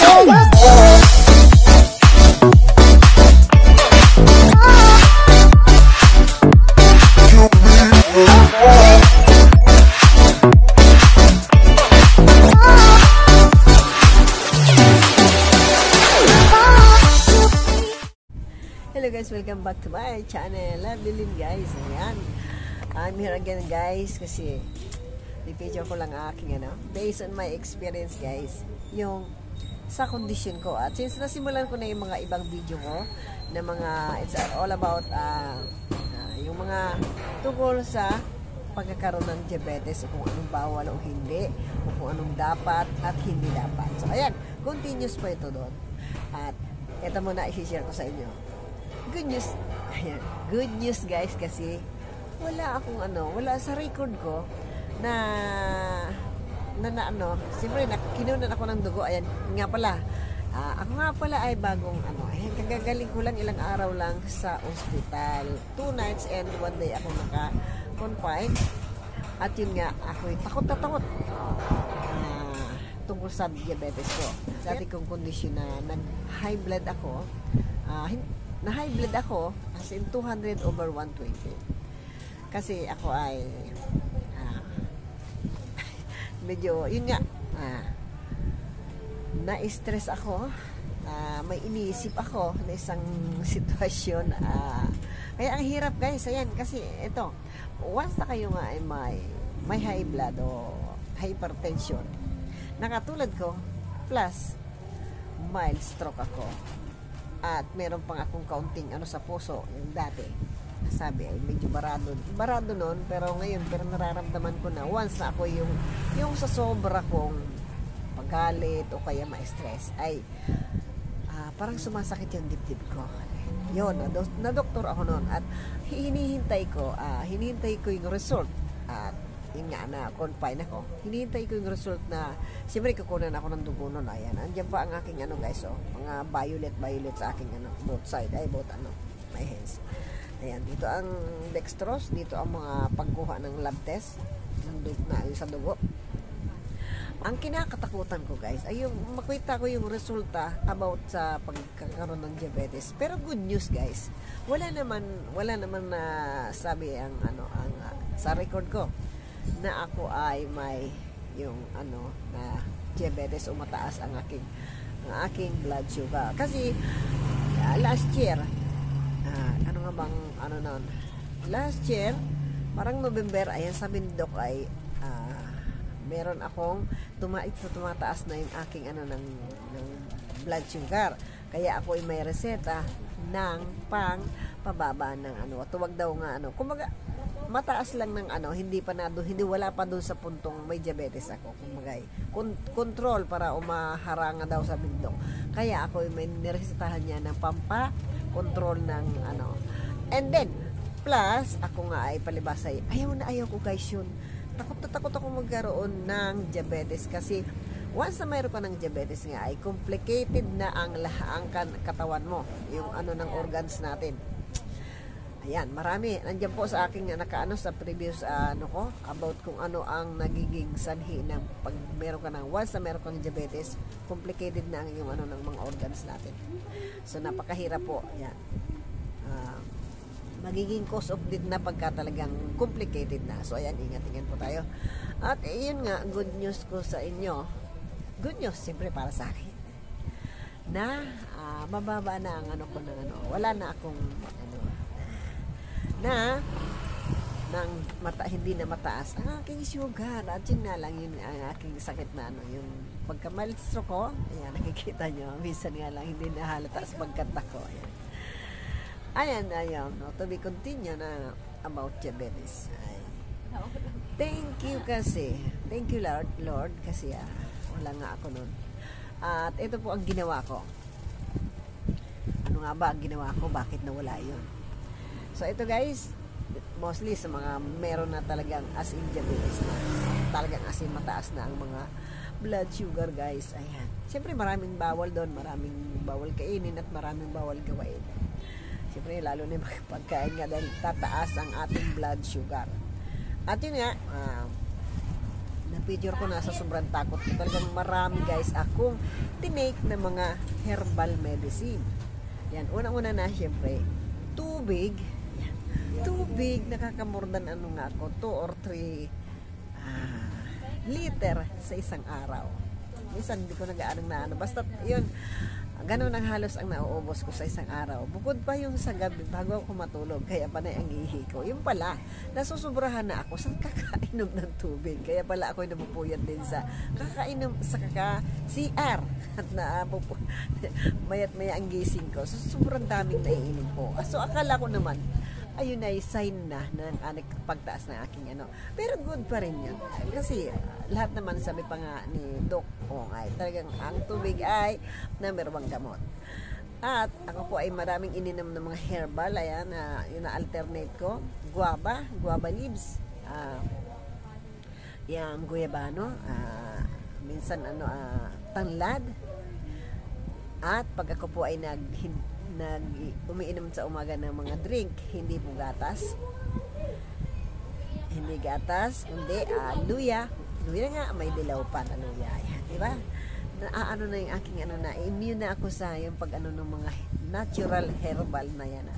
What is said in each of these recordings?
Hello guys, welcome back to my channel. Labilin guys, ayan. I'm here again guys kasi i-picture ko lang aking based on my experience guys, yung sa condition ko. At since nasimulan ko na yung mga ibang video ko na mga, it's all about yung mga tungkol sa pagkakaroon ng diabetes, o kung anong bawal o hindi, o kung anong dapat at hindi dapat. So ayan, continuous pa ito doon. At ito muna i-share ko sa inyo. Good news. Ayan. Good news guys kasi wala akong wala sa record ko na siyempre kinunan ako ng dugo. Ayan nga pala. Ako nga pala ay bagong ayan, kagagaling ko lang ilang araw lang sa ospital. 2 nights and 1 day ako naka-confine. At yun nga, ako takot na takot tungkol sa diabetes ko. Dati kong kondisyon na nag-high blood ako. Na-high blood ako as in 200/120. Kasi ako ay medyo, yun nga, na-stress ako. May iniisip ako na isang sitwasyon. Kaya ang hirap guys, ayan, kasi ito, once na kayo nga ay may high blood o hypertension, nakatulad ko, plus mild stroke ako. At meron pang akong counting sa puso yung dati. Sabi ay medyo barado noon, pero ngayon nararamdaman ko na once na ako yung sa sobra kong paggalit o kaya ma-stress ay parang sumasakit yung dibdib ko. Yun, na doktor ako noon at hinihintay ko yung result. At yun nga, na confine ako. Hinihintay ko yung result na siyempre kukunan ako ng dugo nun. Ayan, andyan pa ang aking guys, mga violet sa aking both side, both my hands. Ayan, dito ang dextrose, dito ang mga pagkuha ng lab test sa dugo. Ang kinakatakutan ko guys ay yung makita ko yung resulta about sa pagkakaroon ng diabetes. Pero good news guys, wala naman na sabi ang sa record ko na ako ay may yung na diabetes o mataas ang aking blood sugar. Kasi last year last year parang November, ayan, sabi ni Doc ay meron akong tumataas na yung aking ng blood sugar. Kaya ako ay may reseta ng pababa ng tuwag daw nga kumaga mataas lang ng hindi wala pa doon sa puntong may diabetes ako. Kumaga control para umaharanga daw sa bindok. Kaya ako ay may niresetahan niya ng pampa-control ng and then plus ako nga ay palibas ay ayaw ko guys yun. Takot ako magkaroon ng diabetes kasi once na mayroon ka ng diabetes nga ay complicated na ang katawan mo, yung ng organs natin. Ayan, marami. Nandiyan po sa aking sa previous ko about kung ang nagiging sanhi ng pag meron ka once na meron kang diabetes, complicated na ang yung ng mga organs natin. So napakahirap po. Ayan. Magiging cause of death na pagka talagang complicated na. So ayan, ingat-ingat po tayo. At yun nga, good news ko sa inyo. Good news, siyempre para sa akin. Na mababa na ang ko wala na akong hindi na mataas ang aking sugar. At yun nga lang yun ang aking sakit na yung pagka-mild stroke ko. Ayan, nakikita nyo, minsan nga lang hindi nahalata sa pagkanta ko. Ayan, to be continue na about diabetes. Thank you Lord kasi wala nga ako nun. At ito po ang ginawa ko. Ano nga ba ang ginawa ko? Bakit nawala yun? So ito guys, mostly sa mga meron na talagang as in diabetes na, talagang as in mataas na ang mga blood sugar guys. Ayan, siyempre maraming bawal doon, maraming bawal kainin at maraming bawal gawain. Siyempre lalo na yung pagkain nga dahil tataas ang ating blood sugar. At yun nga, na-picture ko na sa sobrang takot ko. Talagang marami guys akong tinake na mga herbal medicine. Yan, unang-una na syempre, tubig. Yan, tubig, nakakamordan ano nga ako, 2 or 3 liter sa isang araw. Minsan hindi ko nag-aanong na ano. Basta yun, ganun ang halos ang nauubos ko sa isang araw. Bukod pa yung sa gabi bago ako matulog, kaya panay ang ihi ko. Yung pala, nasusobrahan na ako sa kakainom ng tubig. Kaya pala ako napupuyat din sa kakainom, sa kaka-CR. At mayat-maya ang gising ko. So, sobrang daming naiinom ko. So, akala ko naman, ayun ay sign na ng pagtaas ng aking ano. Pero good pa rin yun. Kasi lahat naman sabi pa nga ni Doc Ong ay talagang ang tubig ay number 1 gamot. At ako po ay maraming ininom ng mga herbal. Ayan, yun na alternate ko. Guava leaves. Yung guyabano. Minsan tanlad. At pag ako po ay umiinom sa umaga ng mga drink, hindi po gatas. Hindi gatas, kundi luya. Luya nga, may dilaw pa na luya. Yan, di ba? Ano na yung aking na, immune na ako sa yung pag ng mga natural herbal na yan.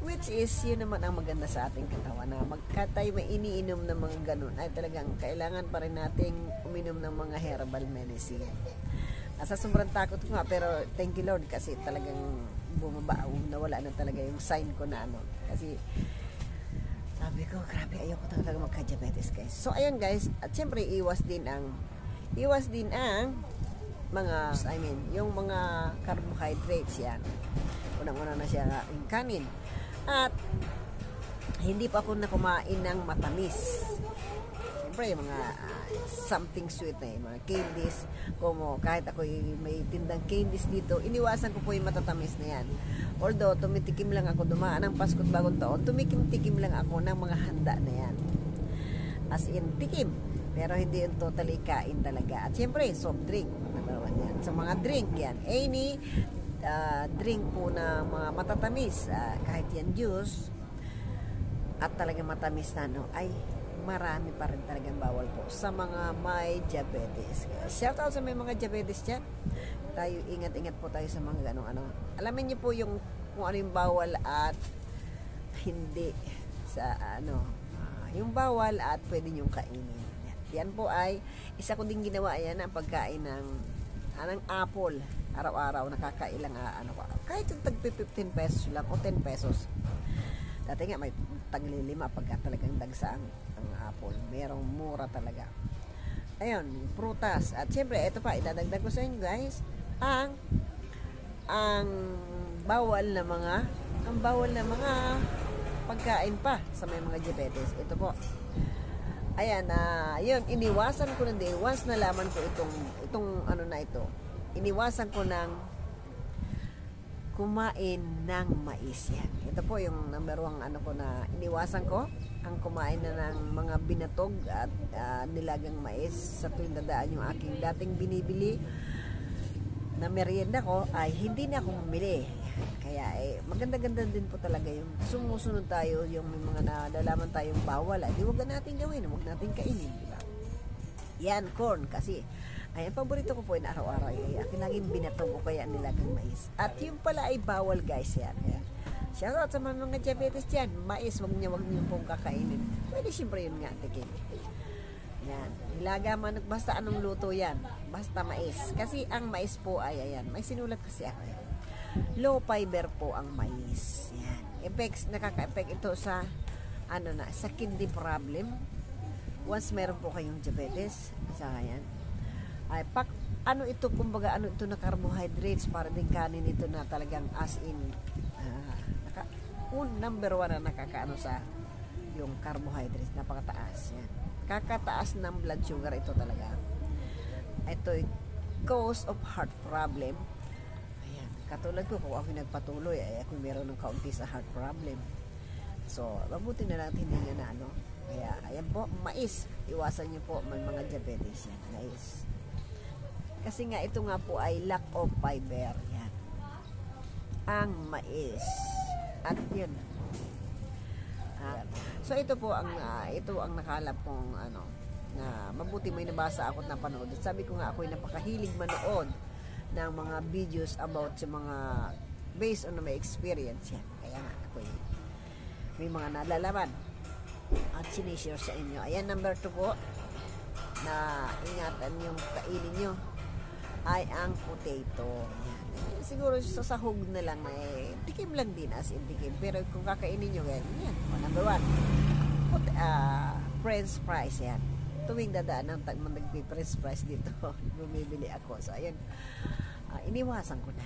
Which is, yun naman ang maganda sa ating katawan na magkatay may iniinom ng mga ganun ay talagang kailangan pa rin nating uminom ng mga herbal medicine. Sa sobrang takot ko nga, pero thank you Lord kasi talagang bumaba, nawala na talaga yung sign ko na ano. Kasi sabi ko, grabe, ayoko talaga magka-diabetes guys. So ayun guys, at syempre iwas din ang mga, yung mga carbohydrates yan. Unang-una na siya yung kanin. At hindi pa ako na kumain ng matamis. Siyempre, yung mga something sweet na yung mga candies. Kahit ako may tindang candies dito, iniwasan ko po yung matatamis na yan. Although, tumitikim lang ako dumaan ng Pasko at Bagong Taon, tumikim-tikim lang ako ng mga handa na yan. As in, tikim. Pero hindi yung totally kain talaga. At siyempre, soft drink. Number 1 yan. Sa mga drink yan, any drink po na mga matatamis, kahit yan juice, at talagang matamis na ay marami pa rin talagang bawal po sa mga may diabetes. Shout out sa may mga diabetes dyan. Tayo, ingat-ingat po tayo sa mga ganong ano. Alamin niyo po yung kung ano yung bawal at hindi sa yung bawal at pwede niyong kainin. Yan po ay isa ko din ginawa yan ang pagkain ng apple. Araw-araw nakakailang kahit yung tag 15 pesos lang o 10 pesos. Dati nga may tagli 5 pagka talagang dagsa ang apple. Merong mura talaga. Ayun, prutas. At syempre, ito pa, idadagdag ko sa inyo guys, ang bawal na mga pagkain pa sa may mga diabetes. Ito po. Ayan, yun, iniwasan ko na din. Once nalaman ko itong na ito, iniwasan ko ng kumain ng mais yan. Ito po yung number 1 ko na iniwasan ko, ang kumain na ng mga binatog at nilagang mais sa tuwing dadaan yung aking dating binibili na merienda ko ay hindi na ako bumili. Kaya maganda-ganda din po talaga yung sumusunod tayo yung may mga nalalaman tayong bawal. Di wag na natin gawin, wag natin kainin, di ba? Yan, corn kasi. Ay, ang paborito ko po yung araw-araw ay akin laging binatog o kaya nilagang mais. At yung pala ay bawal guys yan. Kaya, shoutout sa mga diabetes dyan. Mais, wag niyo pong kakainin. Pwede siyempre yun nga, tikim. Yan. Nilaga man, basta anong luto yan. Basta mais. Kasi ang mais po ay, ayan, may sinulat kasi ako. Low fiber po ang mais. Yan. Nakaka-effect ito sa, sa kidney problem. Once meron po kayong diabetes, sa yan, ay ito kumbaga ito na carbohydrates para din kanin ito na talagang as in number 1 na nakakaano sa yung carbohydrates, napakataas yan, kakataas ng blood sugar ito talaga. Ito cause of heart problem. Ayan, katulad ko kung ako nagpatuloy ay ako meron ng kaunti sa heart problem, so mabuti na natin hindi na kaya ayan po, mais, iwasan nyo po may mga diabetes yan, mais. Kasi nga ito nga po ay lack of fiber. Yan. Ang mais. At yun. So ito po ang nakalap kong na mabuti may nabasa ako at napanood. At sabi ko nga ako'y napakahilig manood ng mga videos about sa mga based on my experience yan. Kaya nga ako'y may mga nalalaman at sinishare sa inyo. Ayan, number 2 po na ingatan yung kainin nyo ay ang potato. Yan. Siguro sa sahog na lang tikim lang din as in tikim. Pero kung kakainin nyo yan, number 1 French fries yan. Tuwing dadaan ng nagpi-French fries dito bumibili ako. So ayan, iniwasan ko na.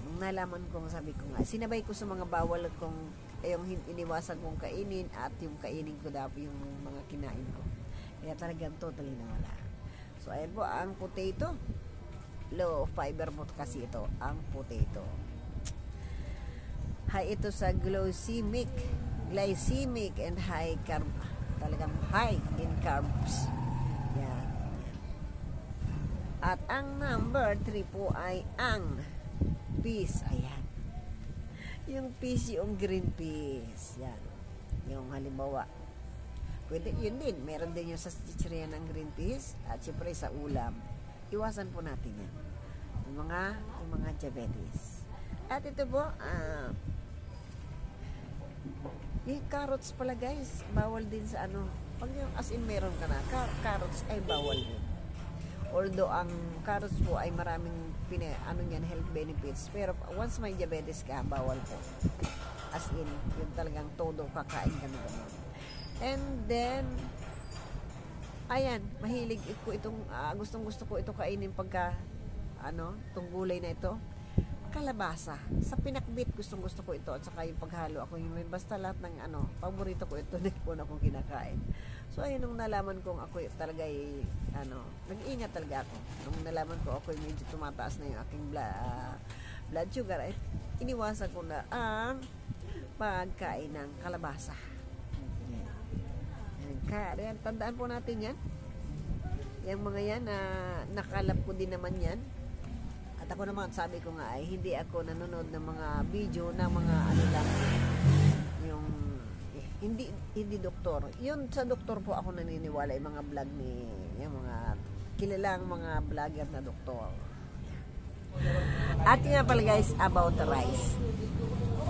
Nung nalaman ko, sabi ko nga, sinabay ko sa mga bawal kong yung iniwasan kong kainin at yung kainin ko dapat yung mga kinain ko. Kaya talagang totally nawala. So ayan po, ang potato. Low fiber mo kasi ito, ang potato. High ito sa glycemic and high carb. Talagang high in carbs. Yan. At ang number 3 po ay ang peas. Ayan. Yung peas, yung green peas. Yan. Yung halimbawa. Pwede, yun din. Meron din yung sa chichirya ng green peas. At syempre sa ulam. Iwasan po natin yan. Yung mga diabetes. At ito po, yung carrots pala guys, bawal din sa pag yung as in meron ka na, carrots ay bawal din. Although ang carrots po ay maraming health benefits, pero once may diabetes ka, bawal po. As in, yung talagang todo kakain ka na gano'n. And then, ayan, mahilig ko itong, gustong-gusto ko ito kainin pagka, itong gulay na ito, kalabasa. Sa pinakbit, gustong-gusto ko ito, at saka yung paghalo ako, yung basta lahat ng, paborito ko ito, nagpon akong kinakain. So, ayun, nung nalaman kong ako talaga nag-iingat talaga ako. Nung nalaman ko ako medyo tumataas na yung aking blood sugar, ay iniwasan ko na ang pagkain ng kalabasa. Kaya, tandaan po natin yan. Yung mga yan, nakalap ko din naman yan. At ako naman, sabi ko nga ay hindi ako nanonood ng mga video ng mga lang, yung hindi doktor. Yun sa doktor po ako naniniwala, yung mga vlog yung mga kilalang mga vlogger na doktor. At yun nga pala guys, about the rice.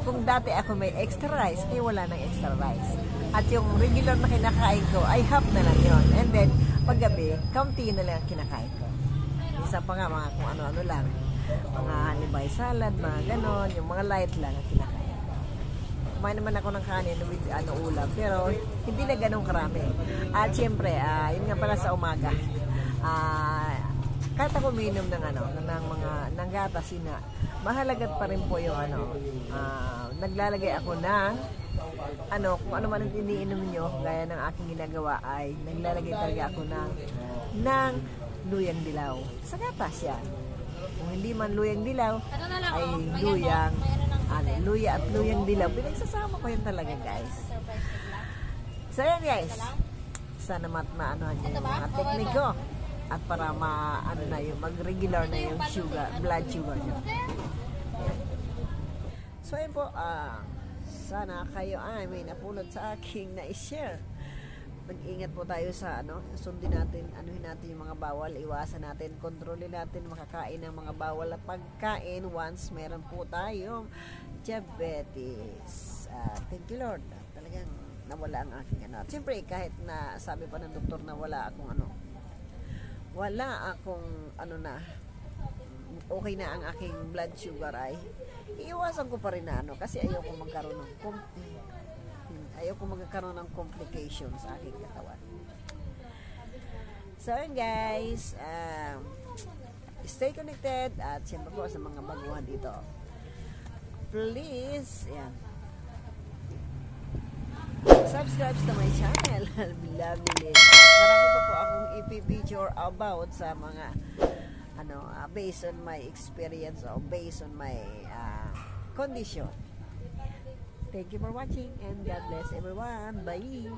Kung dati ako may extra rice, wala nang extra rice. At yung regular na kinakain ko ay half na lang yun. And then, paggabi, kaunti na lang ang kinakain ko. Isa pa nga mga kung ano-ano lang. Mga halibay salad, mga ganon, yung mga light lang ang kinakain. Kumain naman ako ng kanin with ulam, pero hindi na ganong karami. At syempre, yun nga pala sa umaga. Kahit ako uminom ng gatas, mahalagat pa rin po yung naglalagay ako ng kung ano man ang iniinom nyo, gaya ng aking ginagawa ay naglalagay talaga ako ng luyang dilaw. Sa gatas yan. Kung hindi man luyang dilaw, ay luya at luyang dilaw. Pinagsasama ko yun talaga guys. So yan guys. Sana maanohan nyo yung mga teknik ko. At para mag-regular na yung blood sugar nyo. So yun po, sana kayo ay may napulot sa aking na-share. Mag-ingat po tayo sa sundin natin, anuhin natin yung mga bawal, iwasan natin, kontrolin natin makakain ng mga bawal na pagkain once meron po tayong diabetes. Thank you Lord. Talagang nawala ang aking Siyempre kahit na sabi pa ng doktor na wala akong okay na ang aking blood sugar ay iiwasan ko pa rin na kasi ayoko magkaroon ng complications sa aking katawan. So yun guys, stay connected at siyempre po sa mga baguhan dito, please subscribe to my channel. Love you. Marami pa po akong i-picture about sa mga based on my experience or based on my condition. Thank you for watching and God bless everyone. Bye.